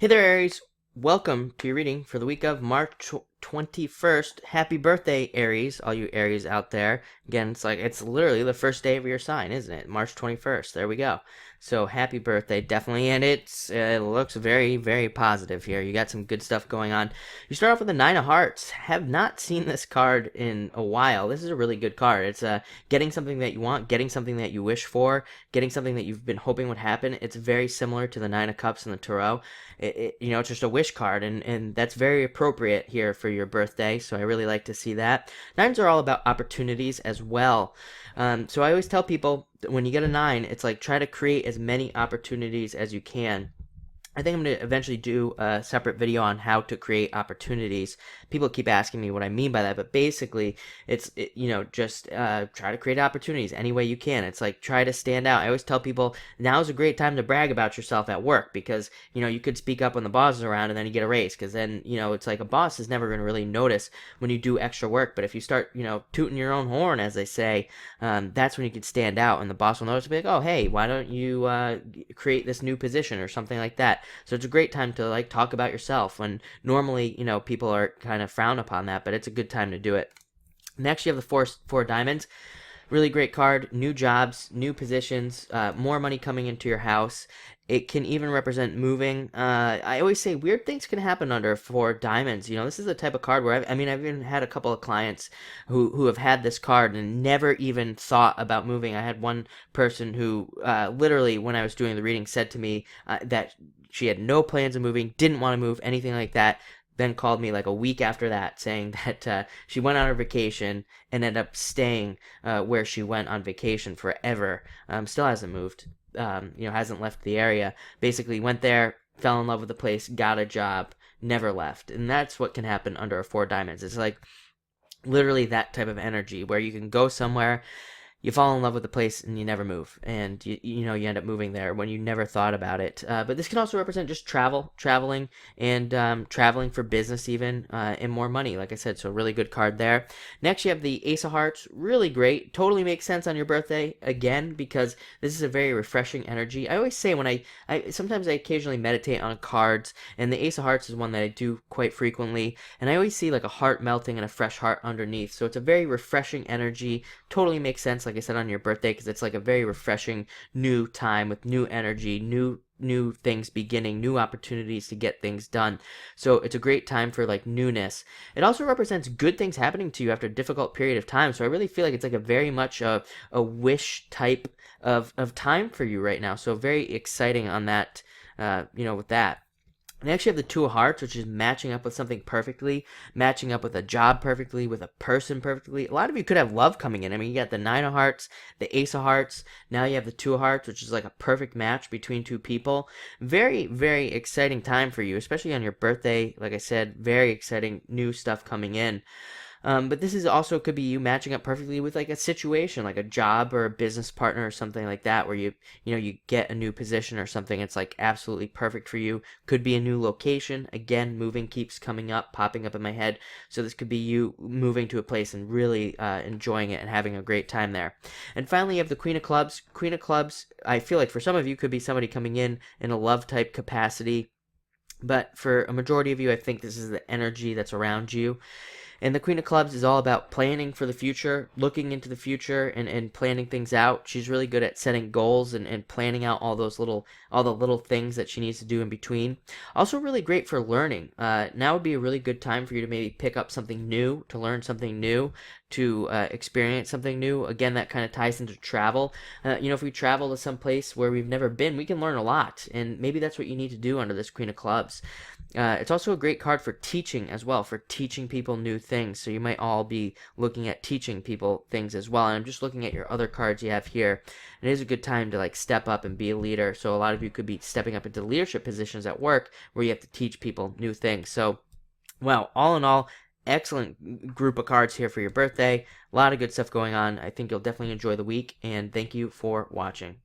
Hey there, Aries. Welcome to your reading for the week of March 21st. Happy birthday, Aries, all you Aries out there. Again, it's literally the first day of your sign, isn't it? March 21st. There we go. So happy birthday, definitely. And it looks very, very positive here. You got some good stuff going on. You start off with the Nine of Hearts. Have not seen this card in a while. This is a really good card. It's getting something that you want, getting something that you wish for, getting something that you've been hoping would happen. It's very similar to the Nine of Cups in the Tarot. It's just a wish card, and that's very appropriate here for your birthday. So I really like to see that. Nines are all about opportunities as well. So I always tell people that when you get a nine, it's like try to create as many opportunities as you can. I think I'm going to eventually do a separate video on how to create opportunities. People keep asking me what I mean by that, but basically, just try to create opportunities any way you can. It's like try to stand out. I always tell people now is a great time to brag about yourself at work because, you could speak up when the boss is around and then you get a raise because then, it's like a boss is never going to really notice when you do extra work. But if you start, tooting your own horn, as they say, that's when you can stand out and the boss will notice and be like, oh, hey, why don't you create this new position or something like that. So it's a great time to talk about yourself when normally, people are kind of frown upon that, but it's a good time to do it. Next, you have the four diamonds. Really great card. New jobs, new positions, more money coming into your house. It can even represent moving. I always say weird things can happen under four diamonds. This is the type of card where I've even had a couple of clients who have had this card and never even thought about moving. I had one person who literally, when I was doing the reading, said to me that she had no plans of moving, didn't want to move, anything like that. Then called me like a week after that saying that she went on her vacation and ended up staying where she went on vacation forever. Still hasn't moved, hasn't left the area. Basically went there, fell in love with the place, got a job, never left. And that's what can happen under a four diamonds. It's like literally that type of energy where you can go somewhere, you fall in love with the place and you never move, and you end up moving there when you never thought about it. But this can also represent just traveling, and traveling for business even, and more money, like I said. So really good card there. Next, you have the Ace of Hearts. Really great. Totally makes sense on your birthday again because this is a very refreshing energy. I always say when I sometimes I occasionally meditate on cards, and the Ace of Hearts is one that I do quite frequently, and I always see like a heart melting and a fresh heart underneath. So it's a very refreshing energy. Totally makes sense, like I said, on your birthday because it's like a very refreshing new time with new energy, new things beginning, new opportunities to get things done. So it's a great time for like newness. It also represents good things happening to you after a difficult period of time. So I really feel like it's like a very much a wish type of time for you right now. So very exciting on that, with that. Next, you have the Two of Hearts, which is matching up with something perfectly, matching up with a job perfectly, with a person perfectly. A lot of you could have love coming in. I mean, you got the Nine of Hearts, the Ace of Hearts. Now you have the Two of Hearts, which is like a perfect match between two people. Very, very exciting time for you, especially on your birthday. Like I said, very exciting new stuff coming in. But this is also could be you matching up perfectly with like a situation, like a job or a business partner or something like that, where you get a new position or something. It's like absolutely perfect for you. Could be a new location. Again, moving keeps coming up, popping up in my head. So this could be you moving to a place and really enjoying it and having a great time there. And finally, you have the Queen of Clubs. Queen of Clubs, I feel like for some of you could be somebody coming in a love type capacity. But for a majority of you, I think this is the energy that's around you. And the Queen of Clubs is all about planning for the future, looking into the future and planning things out. She's really good at setting goals and planning out all the little things that she needs to do in between. Also really great for learning. Now would be a really good time for you to maybe pick up something new, to learn something new, to experience something new. Again, that kind of ties into travel. If we travel to some place where we've never been, we can learn a lot. And maybe that's what you need to do under this Queen of Clubs. It's also a great card for teaching as well, for teaching people new things. So you might all be looking at teaching people things as well. And I'm just looking at your other cards you have here. It is a good time to step up and be a leader. So a lot of you could be stepping up into leadership positions at work where you have to teach people new things. So, well, all in all, excellent group of cards here for your birthday. A lot of good stuff going on. I think you'll definitely enjoy the week. And thank you for watching.